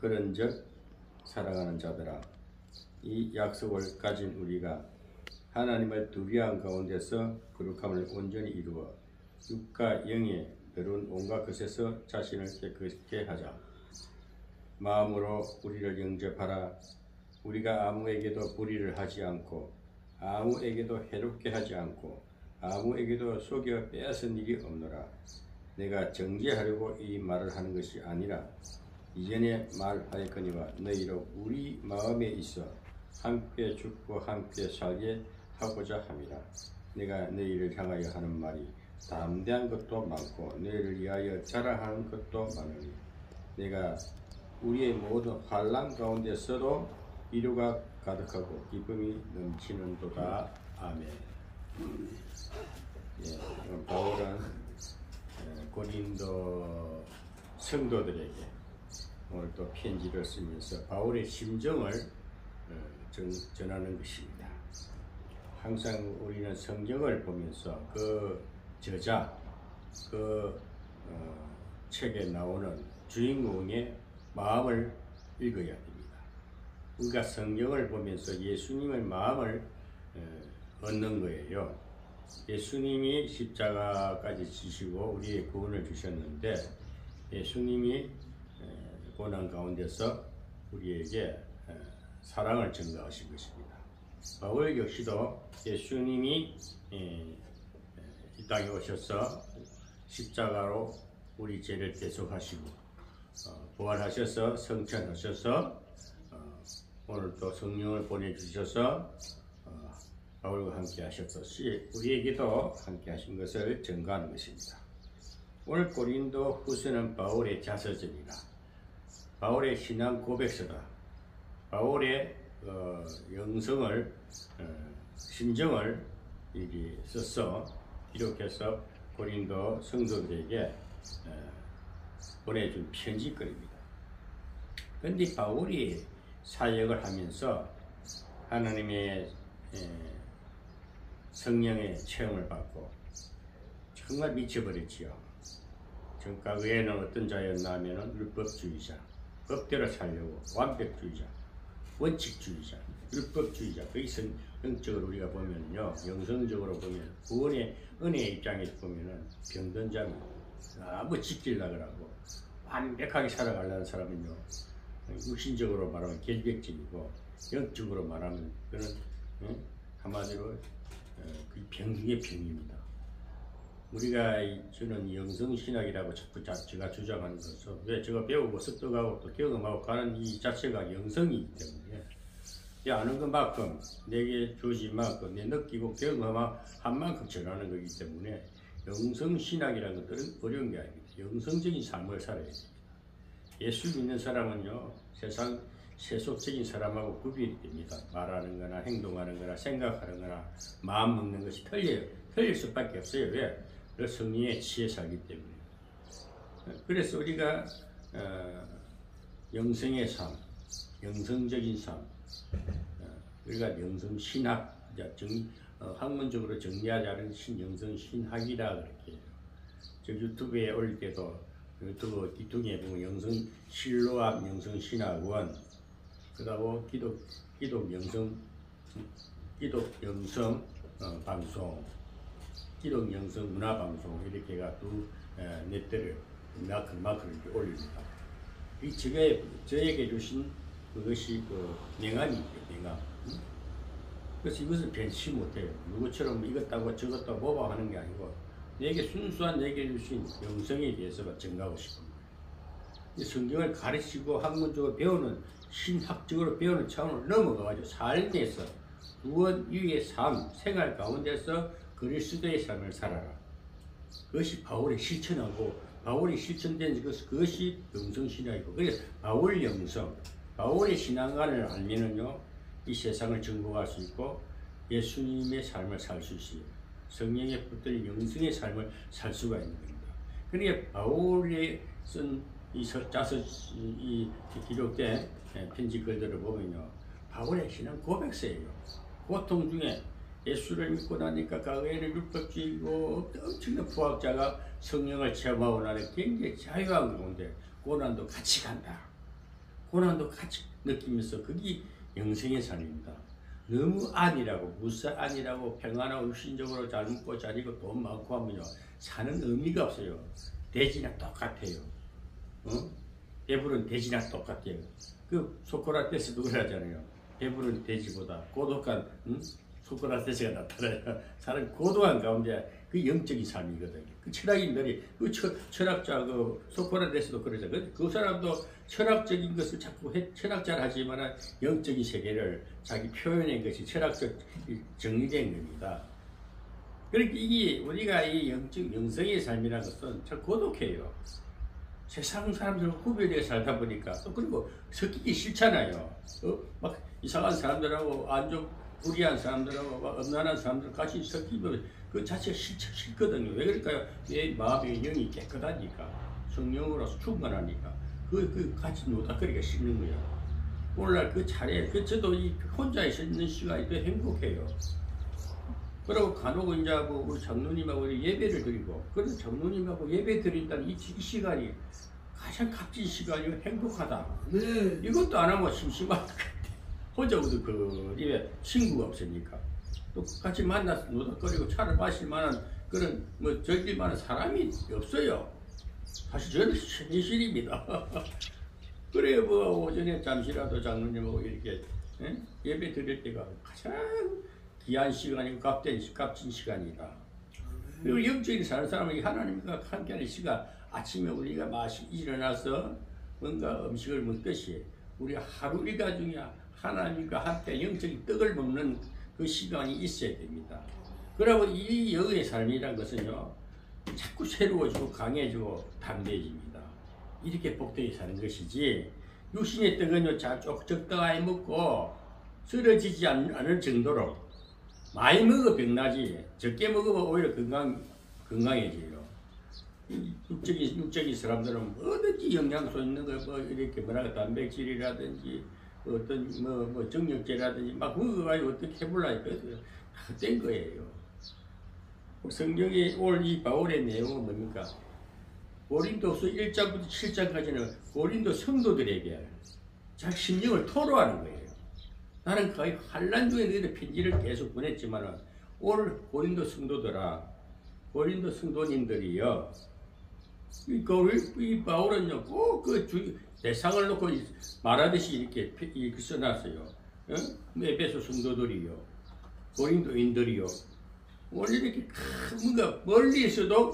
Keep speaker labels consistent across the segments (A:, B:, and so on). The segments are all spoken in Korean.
A: 그런즉 사랑하는 자들아, 이 약속을 가진 우리가 하나님을 두려워한 가운데서 거룩함을 온전히 이루어 육과 영에 더러운 온갖 것에서 자신을 깨끗게 하자. 마음으로 우리를 영접하라. 우리가 아무에게도 불의를 하지 않고 아무에게도 해롭게 하지 않고 아무에게도 속여 빼앗은 일이 없노라. 내가 정죄하려고 이 말을 하는 것이 아니라 이전에 말하였거니와 너희로 우리 마음에 있어 함께 죽고 함께 살게 하고자 함이라. 내가 너희를 향하여 하는 말이 담대한 것도 많고 너희를 위하여 자랑하는 것도 많으니 내가 우리의 모든 환난 가운데서도 위로가 가득하고 기쁨이 넘치는도다. 아멘. 바울은 고린도 성도들에게 오늘 또 편지를 쓰면서 바울의 심정을 전하는 것입니다. 항상 우리는 성경을 보면서 그 저자, 그 책에 나오는 주인공의 마음을 읽어야 됩니다. 우리가 성경을 보면서 예수님의 마음을 얻는 거예요. 예수님이 십자가까지 지시고 우리의 구원을 주셨는데 예수님이 고난 가운데서 우리에게 사랑을 증거하신 것입니다. 바울 역시도 예수님이 이 땅에 오셔서 십자가로 우리 죄를 대속하시고 부활하셔서 성천하셔서 오늘 또 성령을 보내주셔서 바울과 함께 하셨듯이 우리에게도 함께 하신 것을 증거하는 것입니다. 오늘 고린도 후서는 바울의 자서전이라 바울의 신앙 고백서다. 바울의 영성을 심정을 써서 기록해서 고린도 성도들에게 보내준 편지거리입니다. 그런데 바울이 사역을 하면서 하나님의 성령의 체험을 받고 정말 미쳐버렸지요. 과거에는 어떤 자였나 하면 율법주의자, 법대로 살려고 완벽주의자, 원칙주의자, 율법주의자. 거기서 영적으로 우리가 보면요, 영성적으로 보면 구원의 은혜의 입장에서 보면은 병든 자입니다. 아무 지키려고 하고 완벽하게 살아가려는 사람은요, 육신적으로 말하면 결백증이고 영적으로 말하면 그는 한마디로 그 병중의 병입니다. 우리가 저는 영성신학이라고 자꾸 제가 주장하는 것은 왜 제가 배우고 습득하고 또 경험하고 가는 이 자체가 영성이기 때문에 내 아는 것만큼 내게 주어진 만큼 내 느끼고 경험한 만큼 전하는 거기 때문에 영성신학이라는 것들은 어려운 게 아닙니다. 영성적인 삶을 살아야 됩니다. 예수 믿는 사람은요, 세상 세속적인 사람하고 구별이 됩니다. 말하는 거나 행동하는 거나 생각하는 거나 마음 먹는 것이 틀려요. 틀릴 수밖에 없어요. 왜? 그 성령의 지혜 살기 때문에. 그래서 우리가 영성의 삶, 영성적인 삶, 우리가 영성신학, 학문적으로 정리하자면 영성신학이라 그렇게 해요. 저 유튜브에 올릴 때도 유튜브 뒤통에 보면 영성실로암 영성신학원, 그다음 기독 영성 방송, 기독 영성 문화 방송 이렇게가 두 넷들을 마크를 올립니다. 이 저에게 주신 그것이 그 명함이죠, 명함. 그래서 이것을 변치 못해요. 누구처럼 이것다고 저것다고 모방하는 게 아니고 내게 순수한 내게 주신 영성에 대해서 증가하고 싶은 거예요. 성경을 가르치고 학문적으로 배우는 신학적으로 배우는 차원으로 넘어가가지고 삶에서 구원 위의 삶, 생활 가운데서 그리스도의 삶을 살아라. 그것이 바울의 실천하고 바울이 실천된 그것이 영성신학이고 그래서 바울 영성, 바울의 신앙관을 알면은요 이 세상을 정복할 수 있고 예수님의 삶을 살 수 있어요. 성령에 붙들린 영성의 삶을 살 수가 있는 겁니다. 그러니까 바울이 쓴 이 기록된 편지 글들을 보면요, 바울의 신앙 고백서예요. 고통 중에 예수를 믿고 나니까 과거에는 율법주의고 엄청난 부학자가 성령을 체험하고 나니 굉장히 자유한 가운데 고난도 같이 간다. 고난도 같이 느끼면서 그게 영생의 삶입니다. 너무 안이라고 무사안이라고 평안하고 육신적으로 잘 먹고 잘 입고 돈 많고 하면요 사는 의미가 없어요. 돼지나 똑같아요. 배부른 돼지나 똑같아요. 그 소크라테스도 그러잖아요. 배부른 돼지보다 고독한 소크라테스가 나타나요. 사람 고독한 가운데 그 영적인 삶이거든요. 그 철학인들이 그 철학자 그 소크라테스도 그러죠. 그 사람도 철학적인 것을 자꾸 철학자를 하지만 영적인 세계를 자기 표현한 것이 철학적 정리된 겁니다. 그러니까 이게 우리가 이 영성의 삶이라는 것은 참 고독해요. 세상 사람들과 구별되어 살다 보니까 또 그리고 섞이기 싫잖아요. 막 이상한 사람들하고 안 좀 불의한 사람들하고 막 음란한 사람들 같이 섞이면 그 자체가 싫거든요. 왜 그럴까요? 내 마음의 영이 깨끗하니까 성령으로서 충만하니까 그 같이 노닥거리기가 싫는 거야. 오늘날 그 차례 저도 이 혼자 있는 시간이 더 행복해요. 그리고 간혹 이제 뭐 우리 장로님하고 예배를 드리고 그런 장로님하고 예배 드린다는 이 시간이 가장 값진 시간이고 행복하다.
B: 네.
A: 이것도 안 하면 심심하다. 혼자 그 입에 친구가 없으니까 또 같이 만나서 노닥거리고 차를 마실 만한 그런 뭐 즐길 만한 사람이 없어요. 사실 저는 현실입니다. 그래요 뭐 오전에 잠시라도 장로님하고 이렇게 예배 드릴 때가 가장 귀한 시간이고 값진 시간이다. 그리고 영적인 사는 사람에게 하나님과 함께하는 시간, 아침에 우리가 일어나서 뭔가 음식을 먹듯이 우리 하루 일과 중에 하나님과 함께 영적인 떡을 먹는 그 시간이 있어야 됩니다. 그리고 이 영의 삶이란 것은요, 자꾸 새로워지고 강해지고 담대해집니다. 이렇게 복되게 사는 것이지, 육신의 떡은요, 적당히 먹고 쓰러지지 않을 정도로 많이 먹어 병나지, 적게 먹으면 오히려 건강해져요. 육적인 사람들은 뭐든지 영양소 있는 거, 뭐 이렇게 뭐랄까 단백질이라든지 어떤 뭐 정력제라든지 막 먹어가지고 어떻게 해보려니까 다 된 거예요. 성경에 올 이 바울의 내용은 뭡니까? 고린도서 1장부터 7장까지는 고린도 성도들에게 자기 심령을 토로하는 거예요. 나는 거의 환란 중에 너희들 편지를 계속 보냈지만 오늘 고린도 성도들아, 고린도 성도님들이요, 이 바울은요 꼭 그 대상을 놓고 말하듯이 이렇게 써놨어요. 에베소 성도들이요, 고린도인들이요, 오늘 이렇게 뭔가 멀리에서도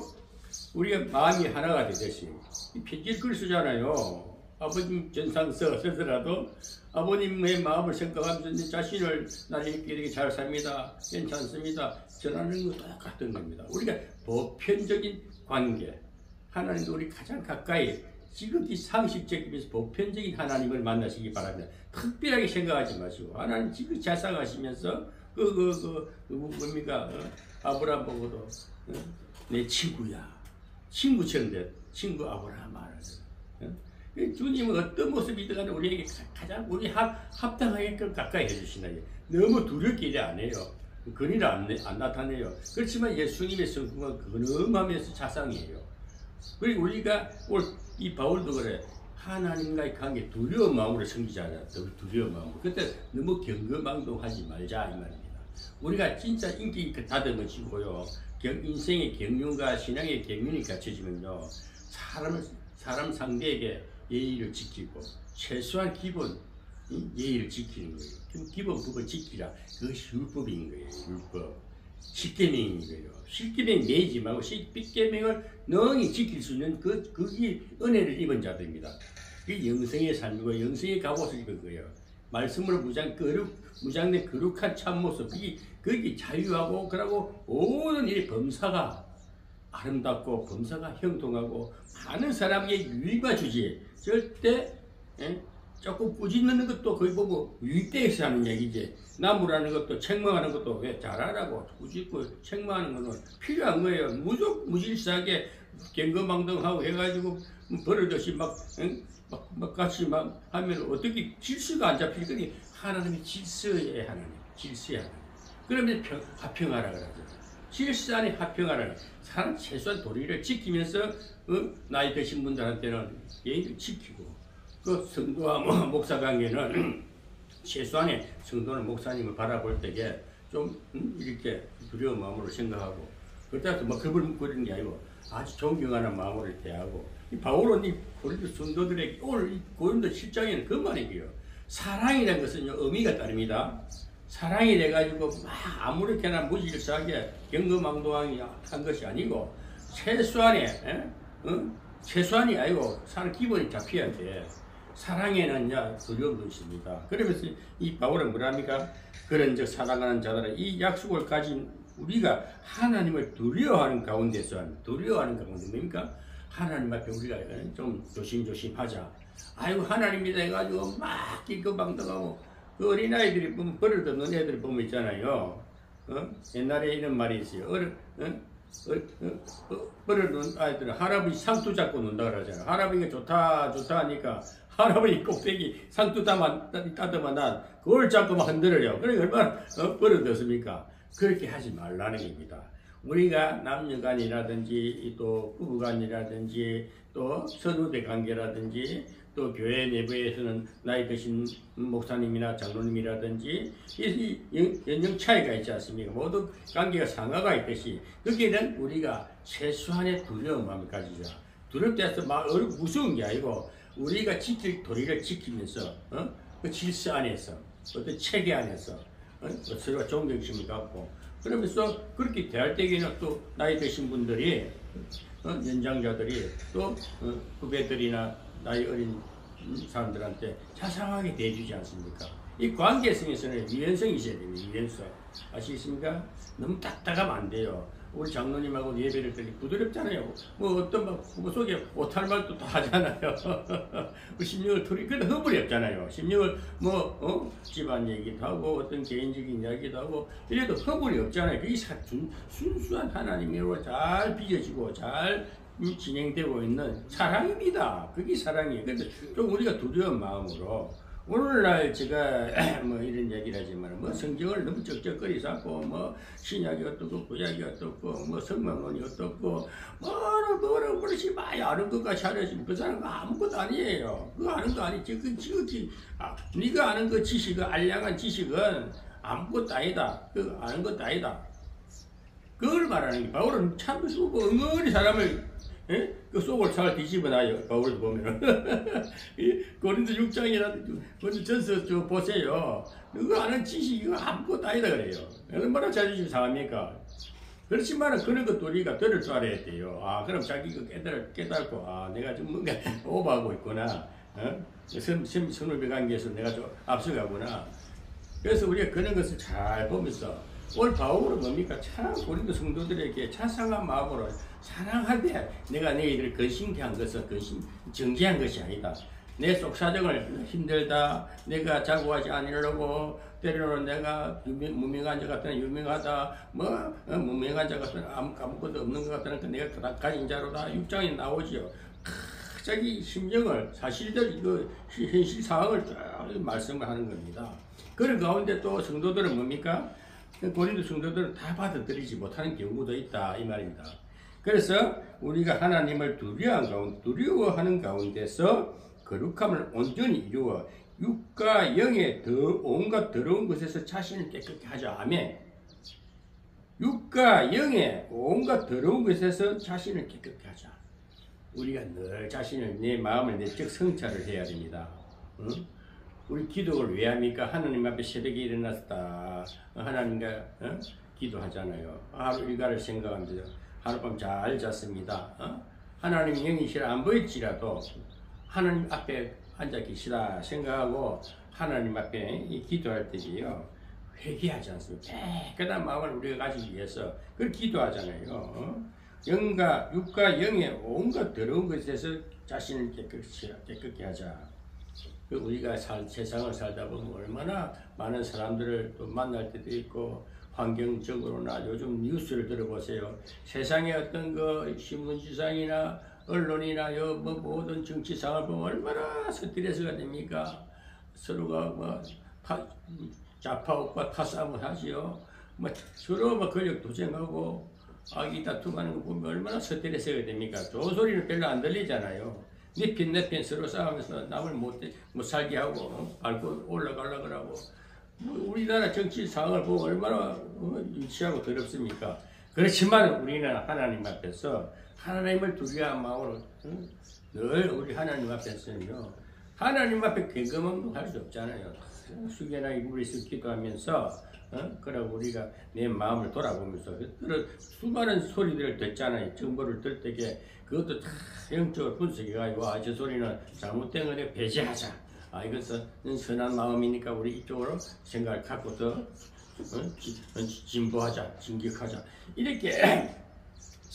A: 우리가 마음이 하나가 되듯이 이 편지를 글 쓰잖아요. 아버님 전상서 쓰더라도 아버님의 마음을 생각하면서 내 자신을 나는 이렇게 잘 삽니다, 괜찮습니다 전하는 거 똑같은 겁니다. 우리가 보편적인 관계, 하나님도 우리 가장 가까이 지극히 상식적이면서 보편적인 하나님을 만나시기 바랍니다. 특별하게 생각하지 마시고 하나님 지극히 자상하시면서 뭡니까? 아브라함 보고도 내 친구야, 친구처럼 돼. 친구 아브라함 말하죠. 주님은 어떤 모습이든 간에 우리에게 가장 우리 합당하게 가까이 해주시나요? 너무 두렵게 일 안 해요. 근위를 안 나타내요. 그렇지만 예수님의 성품은 근엄하면서 자상해요. 그리고 우리가 이 바울도 그래. 하나님과의 관계 두려운 마음으로 섬기잖아요. 두려운 마음으로. 그때 너무 경거망동하지 말자 이 말입니다. 우리가 진짜 인기 다듬어지고요, 인생의 경륜과 신앙의 경륜이 갖춰지면요, 사람 상대에게 예의를 지키고 최소한 기본 예의를 지키는 거예요. 기본 법을 지키라. 그것이 율법인 거예요. 율법. 십계명인 거예요. 십계명 내지 말고 십계명을 능히 지킬 수 있는 그게 은혜를 입은 자들입니다. 그게 영성의 삶이고 영성의 갑옷을 입은 거예요. 말씀으로 무장된 거룩한 참모습, 그게 자유하고 그러고 모든 일이 범사가 아름답고 범사가 형통하고 많은 사람에게 유익만 주지, 절대 조금 꾸짖는 것도 거의 보고 유익대에서 하는 얘기지, 나무라는 것도 책망하는 것도 왜 잘하라고 꾸짖고 책망하는 것은 필요한 거예요. 무질서하게 경거망동하고 해가지고 버릇없이 막 같이 막 하면 어떻게 질서가 안 잡힐 거니? 하나님이 질서의 하나님, 질서의 하나님. 그러면 화평하라 그러죠. 질서 안에 화평하라. 사람 최소한 도리를 지키면서 나이 드신 분들한테는 예의를 지키고 그 성도와 목사 관계는 최소한의 성도는 목사님을 바라볼 때에 좀 이렇게 두려운 마음으로 생각하고 그렇다고 뭐 겁을 먹고 이런 게 아니고 아주 존경하는 마음으로 대하고 이 바울은 이 고린도 성도들에게 오늘 이 고린도 10장에는 그 말이에요. 사랑이라는 것은 의미가 따릅니다. 사랑이 돼가지고 막 아무렇게나 무질서하게 경거망동하게 한 것이 아니고 최소한의 최소한이 아니고 사람 기본이 잡혀야 돼. 사랑에는 두려움도 있습니다. 그러면서 이 바울은 뭐랍니까? 그런즉 사랑하는 자들은 이 약속을 가진 우리가 하나님을 두려워하는 가운데서 뭡니까? 하나님 앞에 우리가 좀 조심조심하자. 아이고 하나님이다 해가지고 막 기꺼방떡하고 그 어린아이들이 보면 버릇없는 애들 보면 있잖아요. 옛날에 이런 말이 있어요. 버릇없는 아이들은 할아버지 상투 잡고 논다 그러잖아요. 할아버지가 좋다 하니까 할아버지 꼭대기 상투 따더만 난 그걸 잡고 막 흔들어요. 그러니까 얼마나 버릇없습니까? 그렇게 하지 말라는 겁니다. 우리가 남녀간이라든지 또 부부간이라든지 또 선후대 관계라든지 또 교회 내부에서는 나이 드신 목사님이나 장로님이라든지 이 연령 차이가 있지 않습니까? 모두 관계가 상하가 있듯이 거기에는 우리가 최소한의 두려운 마음을 가지자. 두렵다 해서 막 무서운 게 아니고 우리가 지킬 도리를 지키면서 그 질서 안에서 어떤 체계 안에서 서로가 존경심을 갖고 그러면서 그렇게 대할 때에는 또 나이 드신 분들이 연장자들이 또 후배들이나 나이 어린 사람들한테 자상하게 대해주지 않습니까? 이 관계성에서는 유연성이 있어야 됩니다. 유연성. 아시겠습니까? 너무 딱딱하면 안 돼요. 우리 장로님하고 예배를 드리 부드럽잖아요. 뭐 어떤 막 부부 속에 못할 말도 다 하잖아요. 그 심령을 털이 그래도 허물이 없잖아요. 심령을 집안 얘기도 하고 어떤 개인적인 이야기도 하고 이래도 허물이 없잖아요. 그게 순수한 하나님으로 잘 빚어지고 잘 진행되고 있는 사랑입니다. 그게 사랑이에요. 그래서 좀 우리가 두려운 마음으로 오늘날 제가 뭐 이런 얘기를 하지만 뭐 성경을 너무 쩍쩍거리 쌓고 뭐 신약이 어떻고 구약이 어떻고 뭐 성경론이 어떻고 뭐라 그러지 마야 아는 것까지 하려지면 그 사람은 아무것도 아니에요. 그거 아는 거 아니지. 네가 아는 그 지식은 알량한 지식은 아무것도 아니다. 그 아는 것도 아니다. 그걸 말하는 게 바울은 참 은근히 사람을 그 속을 잘 뒤집어놔요. 바울을 보면은 고린도 6장이라든지 먼저 전서 보세요. 그거 아는 지식이 아무것도 아니다 그래요. 얼마나 자존심 상합니까? 그렇지만은 그런 것도 우리가 들을 줄 알아야 돼요. 아 그럼 자기가 깨달고 아 내가 좀 뭔가 오버하고 있구나. 선후배 관계에서 내가 좀 앞서가구나. 그래서 우리가 그런 것을 잘 보면서 오늘 바울은 뭡니까? 참 고린도 성도들에게 자상한 마음으로 사랑하되 내가 너희들을 근심케 한 것은 정죄한 것이 아니다. 내 속사정을 힘들다. 내가 자고하지 않으려고 때로는 내가 무명한 자 같으나 유명하다. 무명한 자 같으나 아무것도 없는 것 같으나 내가 가진 자로다. 6장에 나오지요. 자기 심정을 사실대로 현실 상황을 쫙 말씀을 하는 겁니다. 그런 가운데 또 성도들은 뭡니까? 고린도 성도들은 다 받아들이지 못하는 경우도 있다 이 말입니다. 그래서 우리가 하나님을 두려워하는 가운데서 거룩함을 온전히 이루어 육과 영의 온갖 더러운 것에서 자신을 깨끗게 하자. 아멘. 육과 영의 온갖 더러운 것에서 자신을 깨끗게 하자. 우리가 늘 자신을 내 마음을 내적 성찰을 해야 됩니다. 응? 우리 기도를 왜 합니까? 하나님 앞에 새벽에 일어났다. 하나님과 기도하잖아요. 하루 일과를 생각하면서 하룻밤 잘 잤습니다. 하나님 영이시라 안 보일지라도 하나님 앞에 앉아 계시다 생각하고 하나님 앞에 기도할 때지요. 회개하지 않습니까? 깨끗한 마음을 우리가 가지기 위해서 그걸 기도하잖아요. 육과 영의 온갖 더러운 것에서 자신을 깨끗게 하자. 우리가 세상을 살다 보면 얼마나 많은 사람들을 또 만날 때도 있고 환경적으로나 요즘 뉴스를 들어보세요. 세상의 어떤 그 신문지상이나 언론이나 모든 정치상을 보면 얼마나 스트레스가 됩니까? 서로가 좌파우파 타싸움을 하지요. 서로 권력 도쟁하고 악의 다툼하는 거 보면 얼마나 스트레스가 됩니까? 좋은 소리는 별로 안 들리잖아요. 네 편 내 편 서로 싸우면서 남을 못 살게 하고 밟고 올라가려고 하고 우리나라 정치 상황을 보면 얼마나 유치하고 더럽습니까? 그렇지만 우리는 하나님 앞에서 하나님을 두려워한 마음으로 늘 우리 하나님 앞에서는요. 하나님 앞에 경건함도 할 수 없잖아요. 숙여나 이불에서 기도하면서 그러고 우리가 내 마음을 돌아보면서 그런 수많은 소리들을 듣잖아요. 정보를 들 때에 그것도 다 영적으로 분석해가지고 저 소리는 잘못된 거에 배제하자. 이것은 선한 마음이니까 우리 이쪽으로 생각을 갖고 더 진보하자, 진격하자. 이렇게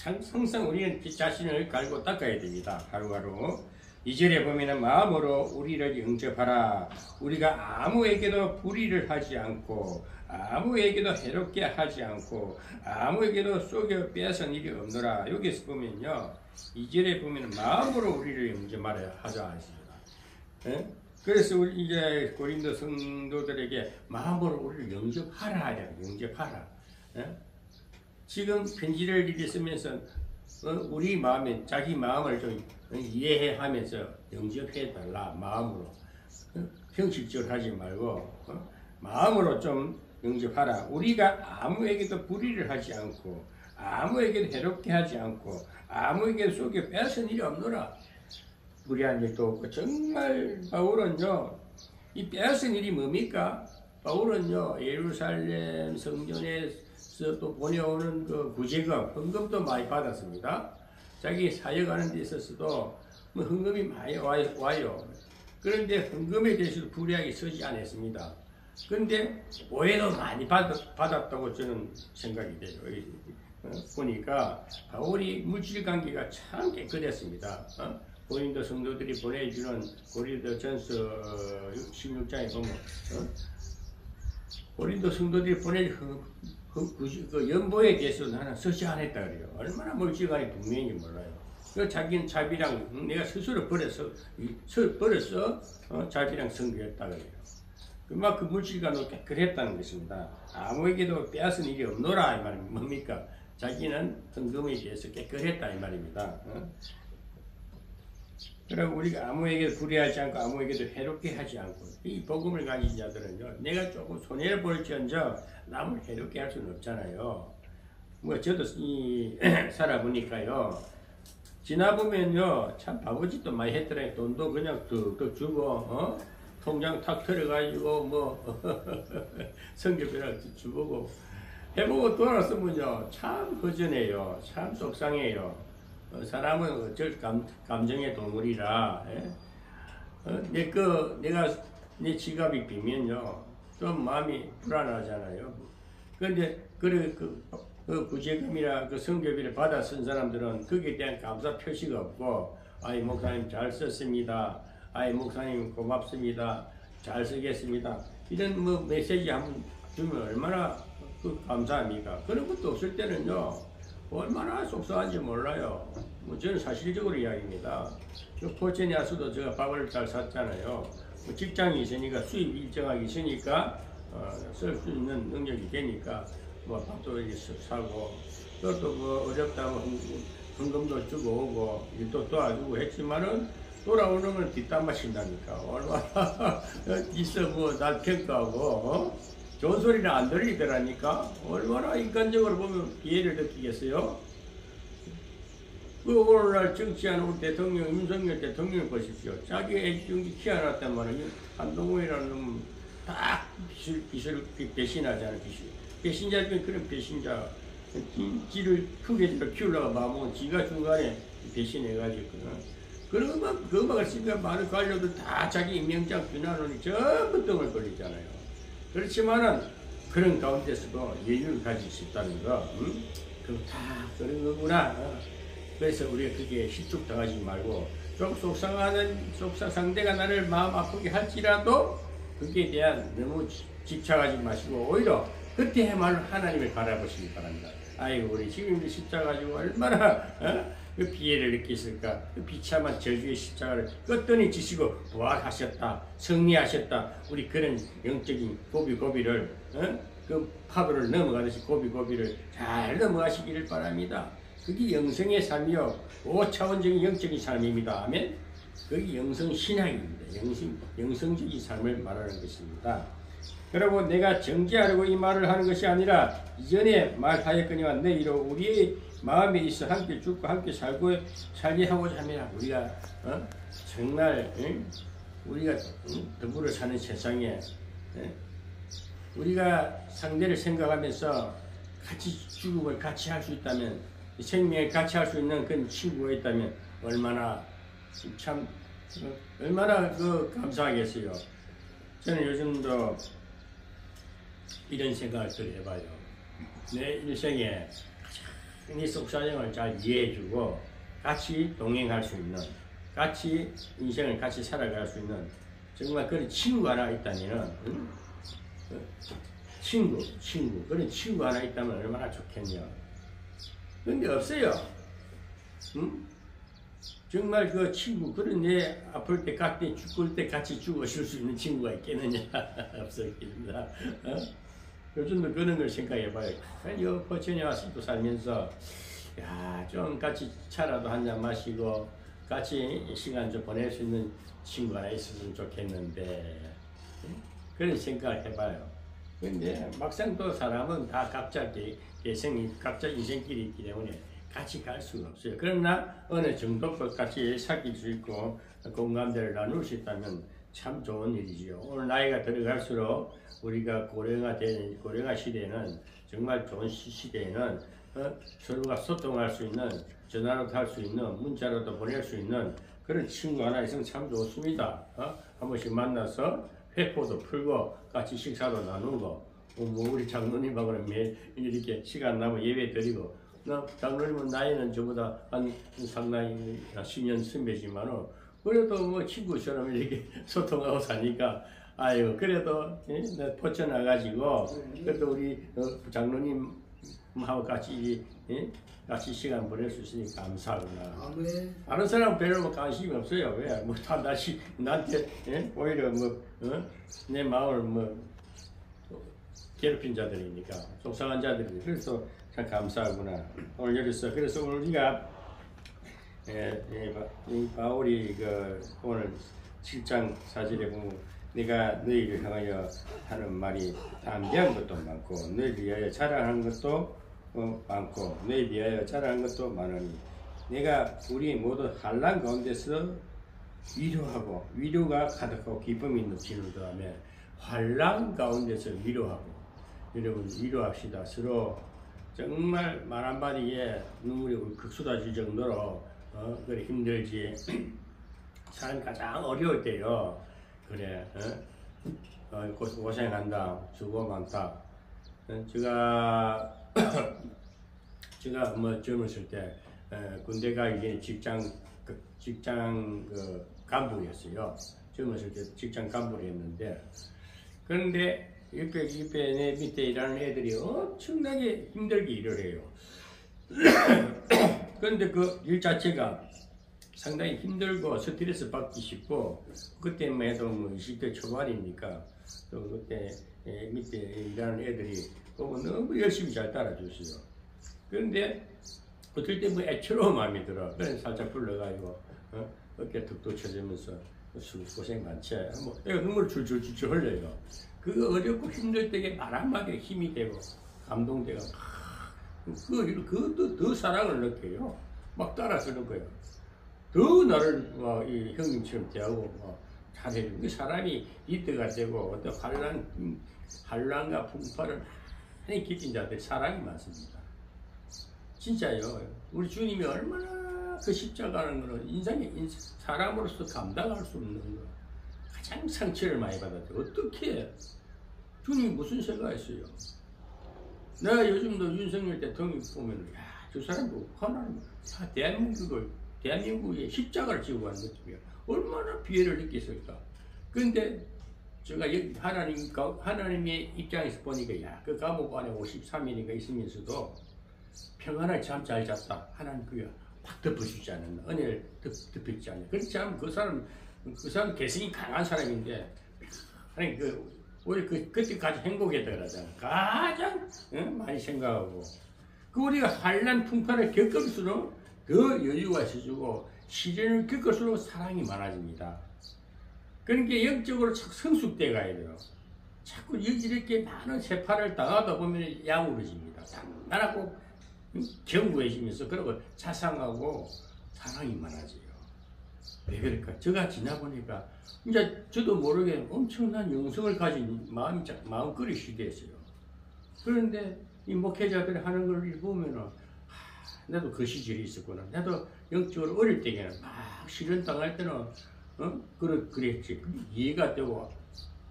A: 항상 우리는 자신을 갈고 닦아야 됩니다. 하루하루. 2절에 보면은 마음으로 우리를 영접하라. 우리가 아무에게도 불의를 하지 않고 아무에게도 해롭게 하지 않고 아무에게도 속여 빼앗은 일이 없노라. 여기서 보면요. 2절에 보면은 마음으로 우리를 영접하라 하자 하십니다. 그래서 우리 이제 고린도 성도들에게 마음으로 우리를 영접하라. 영접하라. 지금 편지를 이렇게 쓰면서 우리 마음에 자기 마음을 좀 이해하면서 영접해 달라. 마음으로 형식적으로 하지 말고 마음으로 좀 영접하라. 우리가 아무에게도 불의를 하지 않고 아무에게도 해롭게 하지 않고 아무에게도 속여 빼앗은 일이 없노라. 무리한 일도 없고 정말 바울은요 이 빼앗은 일이 뭡니까? 바울은요 예루살렘 성전에서 또 보내오는 그 구제금 헌금도 많이 받았습니다. 자기 사역하는 데 있어서도 뭐 헌금이 많이 와요. 그런데 헌금에 대해서도 불이하게 서지 않았습니다. 그런데 오해도 많이 받았다고 저는 생각이 돼요. 보니까 바울이 물질 관계가 참 깨끗했습니다. 고린도 성도들이 보내주는 고린도전서 16장에 보면 고린도 성도들이 보내준 그 연보에 대해서 나는 서지 않았다 그래요. 얼마나 물질관이 분명히 몰라요. 그 자기는 자비랑 내가 스스로 버려서 자비랑 성교했다 그래요. 그만큼 물질관도 깨끗했다는 것입니다. 아무에게도 빼앗은 일이 없노라 이 말은 뭡니까? 자기는 헌금에 대해서 깨끗했다 이 말입니다. 그리고 우리가 아무에게도 불의하지 않고 아무에게도 해롭게 하지 않고 이 복음을 가진 자들은요 내가 조금 손해를 볼지언정 남을 해롭게 할 수는 없잖아요. 뭐 저도 살아보니까요 지나보면요 참 바보짓도 많이 했더라고요. 돈도 그냥 더 주고 통장 탁 털어가지고 뭐 성교비랑 주고 해보고 돌아서면요 참 허전해요. 참 속상해요. 사람은 어쩔 감정의 동물이라 내가 내 지갑이 비면요 좀 마음이 불안하잖아요. 그런데 그 구제금이나 그 성교비를 받아 쓴 사람들은 거기에 대한 감사 표시가 없고 아이 목사님 잘 썼습니다. 아이 목사님 고맙습니다. 잘 쓰겠습니다. 이런 뭐 메시지 한번 주면 얼마나 감사합니까? 그런 것도 없을 때는요 얼마나 속상한지 몰라요. 뭐 저는 사실적으로 이야기입니다. 포천에 와서도 제가 밥을 잘 샀잖아요. 뭐 직장이 있으니까 수입 일정하게 있으니까 쓸 수 있는 능력이 되니까 뭐 밥도 이렇게 사고 또 뭐 어렵다면 헌금도 주고 오고 일도 도와주고 했지만은 돌아오는 건 뒷담 마신다니까 얼마나 있어 뭐 날 평가하고 좋은 소리는 안 들리더라니까 얼마나 인간적으로 보면 피해를 느끼겠어요? 그 오늘날 정치하는 우리 대통령 윤석열 대통령을 보십시오. 자기 애경기 키워놨단 말이에요. 한동훈이라는 놈 딱 배신하잖아요. 배신자 중에 그런 배신자 지를 크게 키우려고 마음은 지가 중간에 배신해가지고 그 음악을 쓰면 많은 관료들 다 자기 임명장 비난하니 전부 덩을 걸리잖아요. 그렇지만은 그런 가운데서도 여유를 가질 수 있다는 거, 그거 다 그런 거구나. 그래서 우리가 그게 실축당하지 말고 좀 상대가 나를 마음 아프게 할지라도 그게 대한 너무 집착하지 마시고 오히려 그때야말로 하나님을 바라보시기 바랍니다. 아이고 우리 지금 십자가 가지고 얼마나 그 피해를 느끼실까. 그 비참한 저주의 십자가를 끄떡이 지시고 부활하셨다, 승리하셨다. 우리 그런 영적인 고비를 그 파도를 넘어가듯이 고비를 잘 넘어가시기를 바랍니다. 그게 영성의 삶이요 5차원적인 영적인 삶입니다. 아멘. 그게 영성신학입니다. 영성적인 삶을 말하는 것입니다. 그리고 내가 정죄하려고 이 말을 하는 것이 아니라 이전에 말하였거니와 너희로 우리의 마음에 있어 함께 죽고 함께 살게 하고자 하면 우리가 정말 우리가 더불어 사는 세상에 우리가 상대를 생각하면서 같이 죽음을 같이 할 수 있다면 생명을 같이 할 수 있는 그런 친구가 있다면 얼마나 감사하겠어요. 저는 요즘도 이런 생각을 늘 해봐요. 내 일생에 이 속사정을 잘 이해해주고 같이 동행할 수 있는, 같이 인생을 같이 살아갈 수 있는 정말 그런 친구 하나 있다면은 그런 친구 하나 있다면 얼마나 좋겠냐. 근데 없어요. 정말 그 친구, 그런 내 아플 때, 죽을 때 같이 죽어줄 수 있는 친구가 있겠느냐? 없었겠습니다. 요즘도 그런 걸 생각해봐요. 요 포천에 와서 또 살면서, 좀 같이 차라도 한잔 마시고, 같이 시간 좀 보낼 수 있는 친구 하나 있었으면 좋겠는데, 그런 생각을 해봐요. 근데 막상 또 사람은 다 각자 인생길이 있기 때문에 같이 갈 수가 없어요. 그러나 어느 정도 같이 사귈 수 있고 공감대를 나눌 수 있다면 참 좋은 일이지요. 오늘 나이가 들어갈수록 우리가 고령화 시대에는 정말 좋은 시대에는 서로가 소통할 수 있는, 전화로도 할 수 있는, 문자로도 보낼 수 있는 그런 친구 하나 있으면 참 좋습니다. 한 번씩 만나서 회포도 풀고 같이 식사도 나누고 우리 장로님하고는 매일 이렇게 시간 나면 예배 드리고 장로님은 나이는 저보다 상당히 10년 선배지만은 그래도 친구처럼 이렇게 소통하고 사니까 그래도 포천 와가지고 그래도 우리 장로님하고 같이 시간 보낼 수 있으니 감사하구나. 다른 사람 별로 관심이 없어요. 왜? 나한테 오히려 내 마음을 괴롭힌 자들이니까, 속상한 자들이. 그래서 참 감사하구나. 오늘 여기서 그래서 오늘 우리가 바울이 오늘 7장 4절에 보면 내가 너희를 향하여 하는 말이 담대한 것도 많고 너희를 위하여 자랑하는 것도 많고 너희를 위하여 자랑하는 것도 많으니 내가 우리 모두 환난 가운데서 위로가 가득하고 기쁨이 넘치는 다음에 환난 가운데서 위로하고, 여러분 위로합시다. 서로 정말 말 한마디에 눈물이 울컥 쏟아질 정도로 그래 힘들지. 사람 가장 어려울 때요. 그래 고생한다, 수고 많다. 제가 젊었을 때 군대 가기 전에 직장 간부였어요. 젊었을 때 직장 간부를 했는데, 그런데 옆에 내 밑에 일하는 애들이 엄청나게 힘들게 일을 해요. 그런데 그 일 자체가 상당히 힘들고 스트레스 받기 쉽고, 그때만 해도 20대 초반이니까 또 그때 밑에 일하는 애들이 너무 열심히 잘 따라줬어요. 그런데 어떨 때 애처로운 마음이 들어. 그래서 살짝 불러가지고 어깨 툭툭 쳐주면서 고생 많지. 내가 눈물 줄줄줄 흘려요. 그 어렵고 힘들 때에 말 한마디에 힘이 되고 감동되고 그것도 더 사랑을 느껴요. 막 따라주는 거예요. 더 나를 이 형님처럼 대하고 잘해주고, 그 사람이 리더가 되고 어떤 환란과 풍파를 많이 겪은 자들 사랑이 많습니다. 진짜요. 우리 주님이 얼마나 그 십자가라는 거는 사람으로서 감당할 수 없는 거, 가장 상처를 많이 받았죠. 어떻게 주님이 무슨 생각했어요? 내가 요즘도 윤석열 대통령 보면 저 사람도 하나님 대한민국의 십자가를 지고 간 느낌이야. 얼마나 피해를 느꼈을까. 그런데 제가 하나님의 입장에서 보니까 그 감옥 안에 53일인가 있으면서도 평안하게 잠 잘 잤다. 하나님 그게 확 덮어주지 않았나. 은혜를 덮어주지 않나. 그렇지 않으면 그 사람 개성이 강한 사람인데 우리 그때까지 행복했다 그러잖아. 가장 많이 생각하고 우리가 환난 풍파를 겪을수록 더 여유가 있어지고 시련을 겪을수록 사랑이 많아집니다. 그러니까 영적으로 자꾸 성숙돼 가야 돼요. 자꾸 이렇게 많은 세파를 당하다 보면 야무러집니다. 단단하고 견고해지면서 그리고 자상하고 사랑이 많아져요. 왜 그럴까? 저가 지나보니까 이제 저도 모르게 엄청난 영성을 가진 마음거릇이 됐어요. 그런데 이 목회자들이 하는 걸 보면은 나도 그 시절이 있었구나. 나도 영적으로 어릴 때에는 막 시련 당할 때는 그랬지. 이해가 되고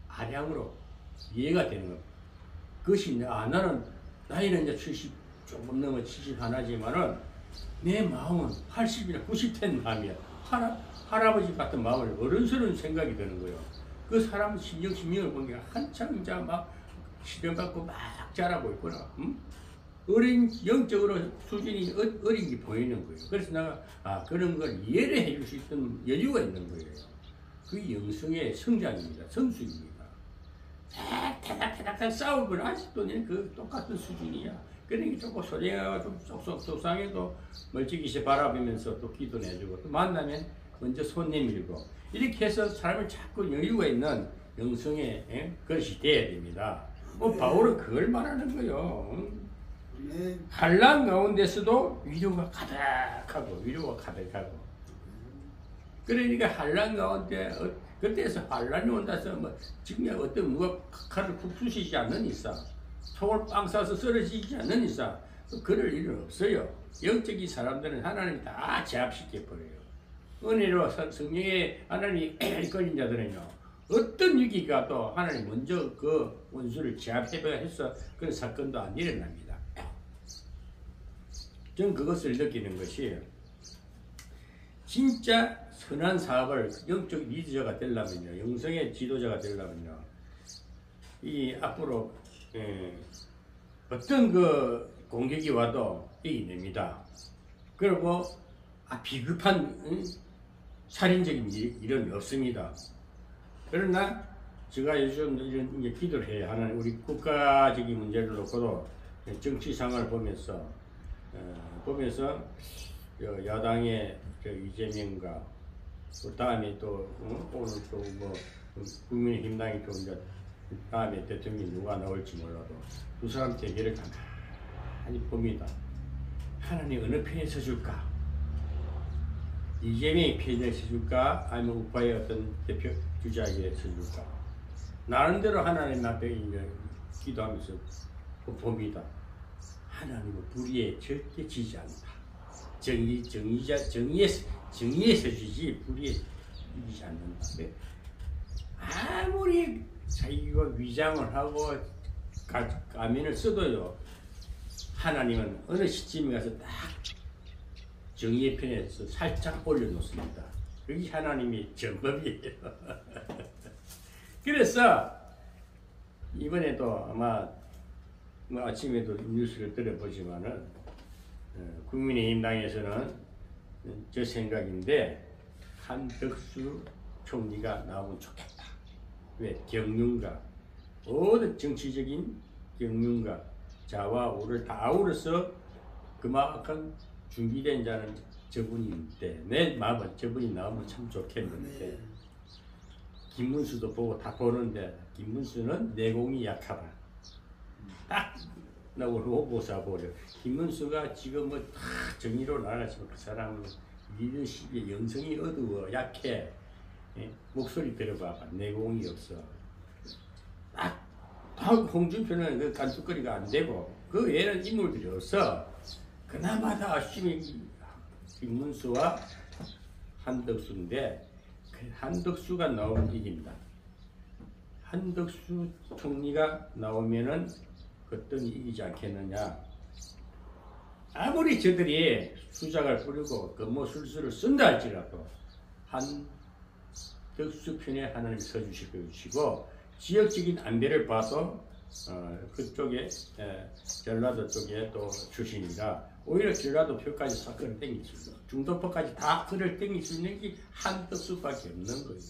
A: 아량으로 이해가 되는 거. 그것이 나는 나이는 이제 70 조금 넘어 70 하나지만은 내 마음은 80이나 90 된 마음이야. 할아버지 같은 마음을 어른스러운 생각이 드는 거예요. 그 사람 심령을 보니까 한참 이제 막 시련 받고 막 자라고 있구나. 영적으로 수준이 어린 게 보이는 거예요. 그래서 내가 그런 걸 이해를 해줄 수 있던 여유가 있는 거예요. 그 영성의 성장입니다. 성숙입니다. 타닥타닥 싸우면 아직도 그 똑같은 수준이야. 그러니까 조금 소리가 좀 쏙쏙 속상해도 멀찍이 바라보면서 또 기도 내주고 또 만나면 먼저 손 내밀고 이렇게 해서 사람을 자꾸 여유가 있는 영성의 것이 돼야 됩니다. 바울은 그걸 말하는 거예요. 환난 가운데서도 위로가 가득하고 그러니까 환난 가운데 그때서 환난이 온다서 지금 어떤 누가 칼을 푹 쑤시지 않는 이상 속을 빵 싸서 쓰러지지 않는 이상 그럴 일은 없어요. 영적인 사람들은 하나님이 다 제압시켜 버려요. 은혜로 성령의 하나님이 이끌린 자들은요 어떤 위기가 또 하나님 먼저 그 원수를 제압해야 해서 그런 사건도 안 일어납니다. 저는 그것을 느끼는 것이 진짜 선한 사업을 영적 리더가 되려면요, 영성의 지도자가 되려면요, 이 앞으로 어떤 그 공격이 와도 이겨냅니다. 그리고 비급한 살인적인 일은 없습니다. 그러나 제가 요즘 이제 기도를 해요. 하나님 우리 국가적인 문제를 놓고도 정치 상황을 보면서 야당의 이재명과 또 다음에 또 오늘 또 뭐 국민의힘당이 또 이제 다음에 대통령이 누가 나올지 몰라도 두 사람 대결을 가만히 봅니다. 하나님 어느 편에 서줄까? 이재명의 편에 서줄까? 아니면 우파의 어떤 대표 주자에게 서줄까? 나름대로 하나님 앞에 이제 기도하면서 봅니다. 하나님은 불의에 절대 지지 않는다. 정의에서 주지 불의에 지지 않는다. 아무리 자기가 위장을 하고 가면을 써도요, 하나님은 어느 시점에 가서 딱 정의의 편에서 살짝 올려놓습니다. 그게 하나님의 정법이에요. 그래서 이번에도 아마 아침에도 뉴스를 들어보지만은 국민의힘당에서는 저 생각인데 한덕수 총리가 나오면 좋겠다. 왜? 경륜가 모든 정치적인 경륜가 자와 우를 다 아우러서 그만큼 준비된 자는 저분인데 내 마음은 저분이 나오면 참 좋겠는데 김문수도 보고 다 보는데 김문수는 내공이 약하다. 딱 나오고 보사 버려. 김문수가 지금 다 정의로 나가지만 그 사람은 리더십의 영성이 어두워 약해. 목소리 들어봐봐. 내공이 없어. 딱 홍준표는 그 간투거리가 안 되고 그 외에는 인물들이 없어. 그나마 다 김문수와 한덕수인데 한덕수가 나오면 이깁니다. 한덕수 총리가 나오면은 어떤 이기지 않겠느냐. 아무리 저들이 수작을 뿌리고 금모술수를 쓴다 할지라도 한덕수 편에 하나님 서주실 것이고 지역적인 안배를 봐서 그쪽에 전라도 쪽에 또 출신이라 오히려 전라도 표까지 사건을 땡길 수 있어. 중도표까지 다 그를 땡길 수 있는 게 한덕수밖에 없는 거예요.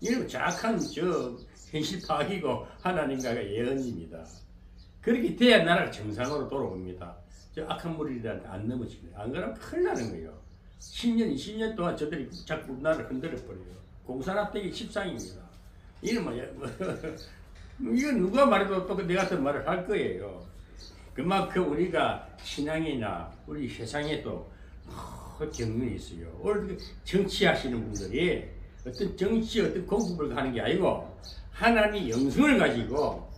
A: 이건 정확한 현실 파악이고 하나님과의 예언입니다. 그렇게 돼야 나라가 정상으로 돌아옵니다. 저 악한 무리들한테 안 넘어집니다. 안 그러면 큰일 나는 거예요. 10년, 20년 동안 저들이 자꾸 우리나라를 흔들어버려요. 공산화되기 십상입니다. 이는 뭐야, 이건 누가 말해도 또 내 같은 말을 할 거예요. 그만큼 우리가 신앙이나 우리 세상에도 경륜이 있어요. 오늘 정치하시는 분들이 어떤 어떤 공부를 하는 게 아니고 하나님의 영성을 가지고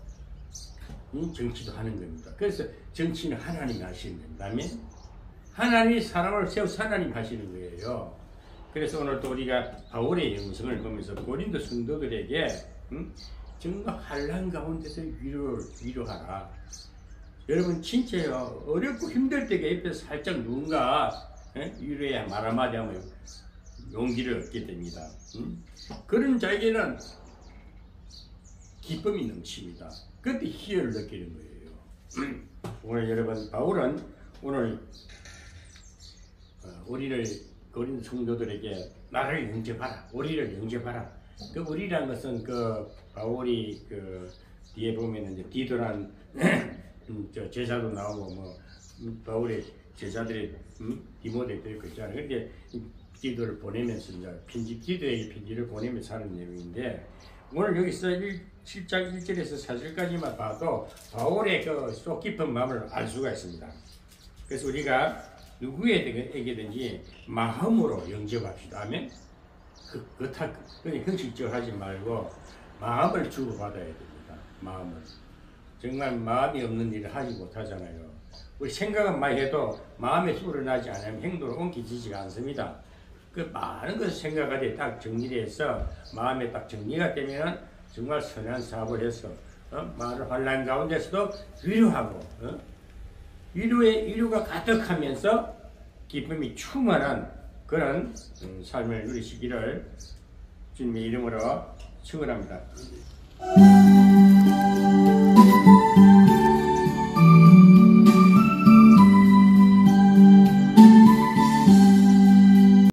A: 정치도 하는 겁니다. 그래서 정치는 하나님이 하시는 겁니다. 하나님이 사람을 세워서 하나님 하시는 거예요. 그래서 오늘 또 우리가 바울의 영성을 보면서 고린도 성도들에게 정말 환난 가운데서 위로하라. 여러분 진짜요. 어렵고 힘들 때 옆에서 살짝 누군가 위로해야 말 한마디 하면 용기를 얻게 됩니다. 그런 자에게는 기쁨이 넘칩니다. 그때 희열을 느끼는 거예요. 오늘 여러분 바울은 오늘 우리를 고린도 성도들에게 나를 영접하라. 우리를 영접하라. 그 우리란 것은 그 바울이 그 뒤에 보면은 이제 디도란 저 제자도 나오고 뭐 바울의 제자들이 디모데도 있고 있잖아요. 근데 디도를 보내면서 이제 디도에게 편지를 보내면서 하는 내용인데 오늘 여기서 7장 1절에서 4절까지만 봐도 바울의 그 속 깊은 마음을 알 수가 있습니다. 그래서 우리가 누구에게든지 마음으로 영접합시다. 아멘. 그냥 형식적으로 하지 말고 마음을 주고받아야 됩니다. 마음을. 정말 마음이 없는 일을 하지 못하잖아요. 우리 생각은 많이 해도 마음에 우러나지 않으면 행동을 옮기지지가 않습니다. 그 많은 것을 생각하되 딱 정리해서 마음에 딱 정리가 되면 정말 선한 사업을 해서 많은 환난 가운데서도 위로하고 위로가 가득하면서 기쁨이 충만한 그런 삶을 누리시기를 주님의 이름으로 축원합니다.